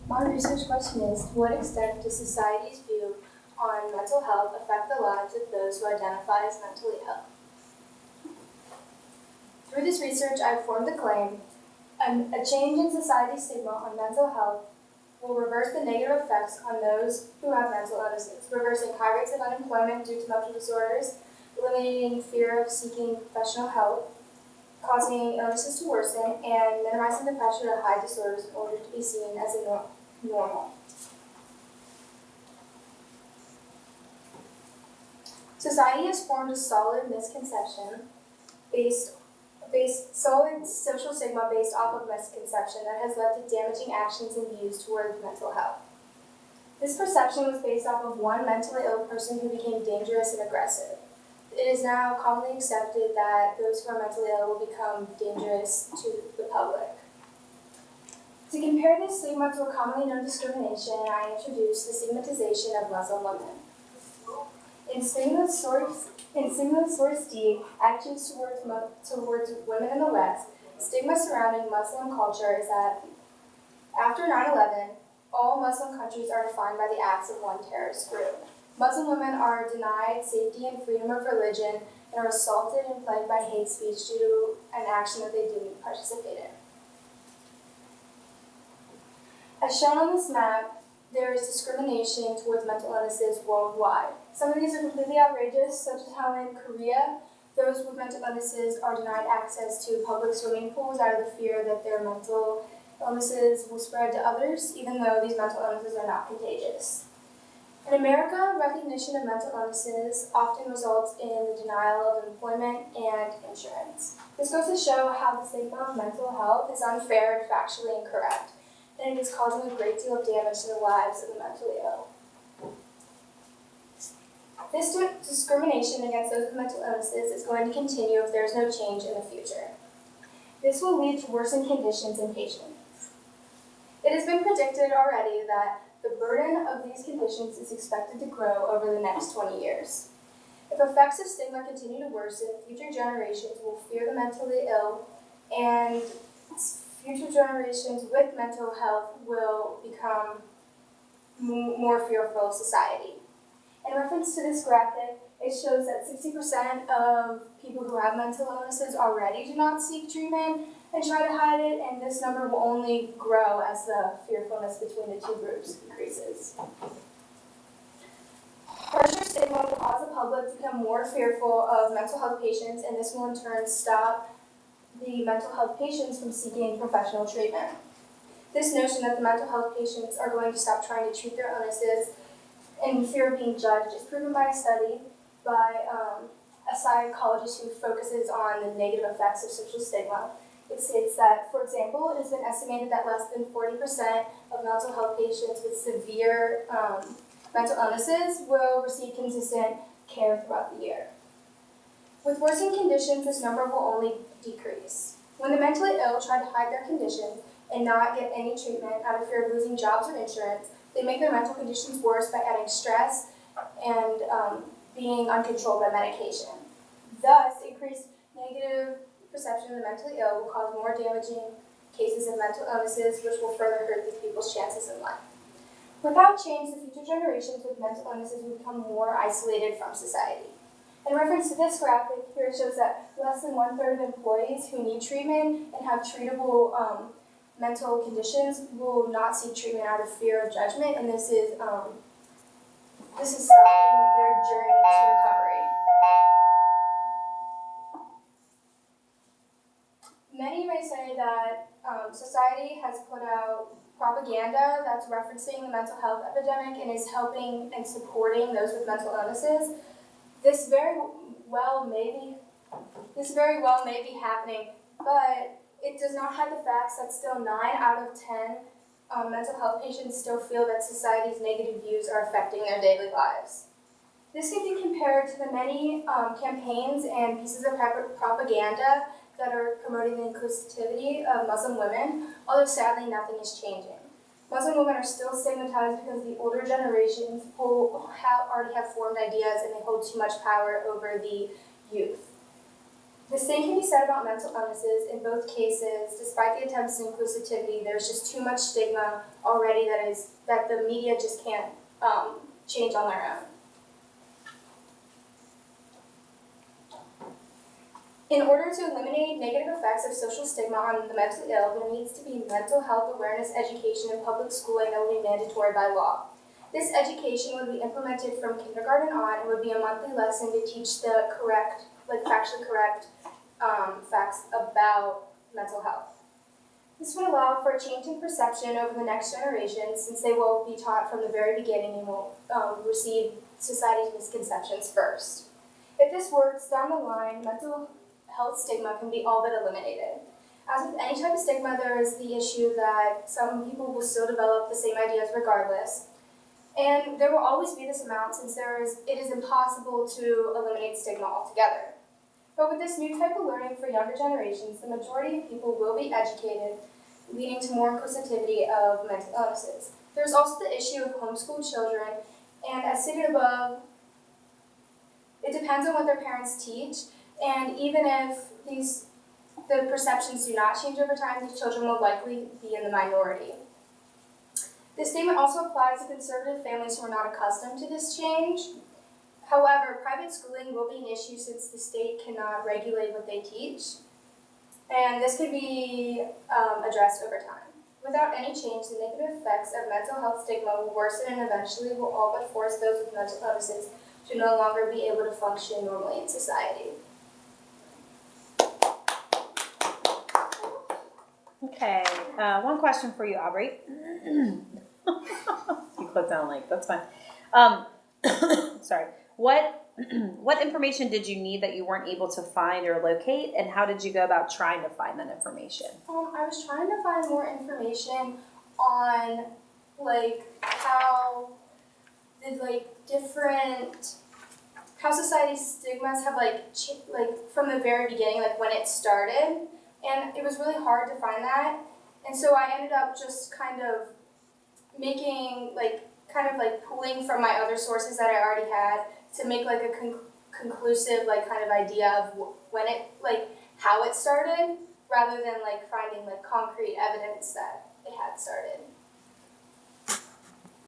My research question is, to what extent does society's view on mental health affect the lives of those who identify as mentally ill? Through this research, I've formed the claim, a change in society's stigma on mental health will reverse the negative effects on those who have mental illnesses, reversing high rates of unemployment due to mental disorders, eliminating fear of seeking professional help, causing illnesses to worsen, and minimizing the pressure to hide disorders in order to be seen as a normal. Society has formed a solid misconception solid social stigma based off of misconception that has led to damaging actions and views towards mental health. This perception was based off of one mentally ill person who became dangerous and aggressive. It is now commonly accepted that those who are mentally ill will become dangerous to the public. To compare this stigma to a commonly known discrimination, I introduced the stigmatization of Muslim women. In stigma source D, attitudes towards women in the West, stigma surrounding Muslim culture is that after 9/11, all Muslim countries are defined by the acts of one terrorist group. Muslim women are denied safety and freedom of religion and are assaulted and plagued by hate speech due to an action that they didn't participate in. As shown on this map, there is discrimination towards mental illnesses worldwide. Some of these are completely outrageous, such as how in Korea, those with mental illnesses are denied access to public swimming pools out of the fear that their mental illnesses will spread to others, even though these mental illnesses are not contagious. In America, recognition of mental illnesses often results in the denial of employment and insurance. This goes to show how the stigma of mental health is unfair and factually incorrect, and it is causing a great deal of damage to the lives of the mentally ill. This discrimination against those with mental illnesses is going to continue if there is no change in the future. This will lead to worsened conditions in patients. It has been predicted already that the burden of these conditions is expected to grow over the next 20 years. If effects of stigma continue to worsen, future generations will fear the mentally ill, and future generations with mental health will become more fearful of society. In reference to this graphic, it shows that 60% of people who have mental illnesses already do not seek treatment and try to hide it, and this number will only grow as the fearfulness between the two groups increases. Harsher stigma will cause the public to become more fearful of mental health patients, and this will in turn stop the mental health patients from seeking professional treatment. This notion that the mental health patients are going to stop trying to treat their illnesses in fear of being judged is proven by a study by a psychologist who focuses on the negative effects of social stigma. It states that, for example, it has been estimated that less than 40% of mental health patients with severe mental illnesses will receive consistent care throughout the year. With worsening conditions, this number will only decrease. When the mentally ill try to hide their conditions and not get any treatment out of fear of losing jobs or insurance, they make their mental conditions worse by adding stress and being uncontrolled by medication. Thus, increased negative perception of the mentally ill will cause more damaging cases of mental illnesses, which will further hurt these people's chances in life. Without change, the future generations with mental illnesses will become more isolated from society. In reference to this graphic, here it shows that less than 1/3 of employees who need treatment and have treatable mental conditions will not seek treatment out of fear of judgment, and this is stopping their journey to recovery. Many may say that society has put out propaganda that's referencing the mental health epidemic and is helping and supporting those with mental illnesses. This very well may be happening, but it does not have the facts that still 9 out of 10 mental health patients still feel that society's negative views are affecting their daily lives. This can be compared to the many campaigns and pieces of propaganda that are promoting the inclusivity of Muslim women, although sadly nothing is changing. Muslim women are still stigmatized because the older generations already have formed ideas and they hold too much power over the youth. The same can be said about mental illnesses. In both cases, despite the attempts at inclusivity, there's just too much stigma already that the media just can't change on their own. In order to eliminate negative effects of social stigma on the mentally ill, there needs to be mental health awareness education in public schooling that will be mandatory by law. This education would be implemented from kindergarten on and would be a monthly lesson to teach the factually correct facts about mental health. This would allow for a change in perception over the next generation, since they will be taught from the very beginning and will receive society's misconceptions first. If this works, down the line, mental health stigma can be all but eliminated. As with any type of stigma, there is the issue that some people will still develop the same ideas regardless. And there will always be this amount, since it is impossible to eliminate stigma altogether. But with this new type of learning for younger generations, the majority of people will be educated, leading to more inclusivity of mental illnesses. There's also the issue of homeschooled children, and as stated above, it depends on what their parents teach, and even if the perceptions do not change over time, these children will likely be in the minority. This statement also applies to conservative families who are not accustomed to this change. However, private schooling will be an issue since the state cannot regulate what they teach, and this can be addressed over time. Without any change, the negative effects of mental health stigma will worsen and eventually will all but force those with mental illnesses to no longer be able to function normally in society. Okay, one question for you, Aubrey. You clicked on like, that's fine. Sorry. What information did you need that you weren't able to find or locate, and how did you go about trying to find that information? I was trying to find more information on how society's stigmas have from the very beginning, when it started, and it was really hard to find that, and so I ended up just kind of making pulling from my other sources that I already had to make a conclusive kind of idea of when it how it started, rather than finding concrete evidence that it had started.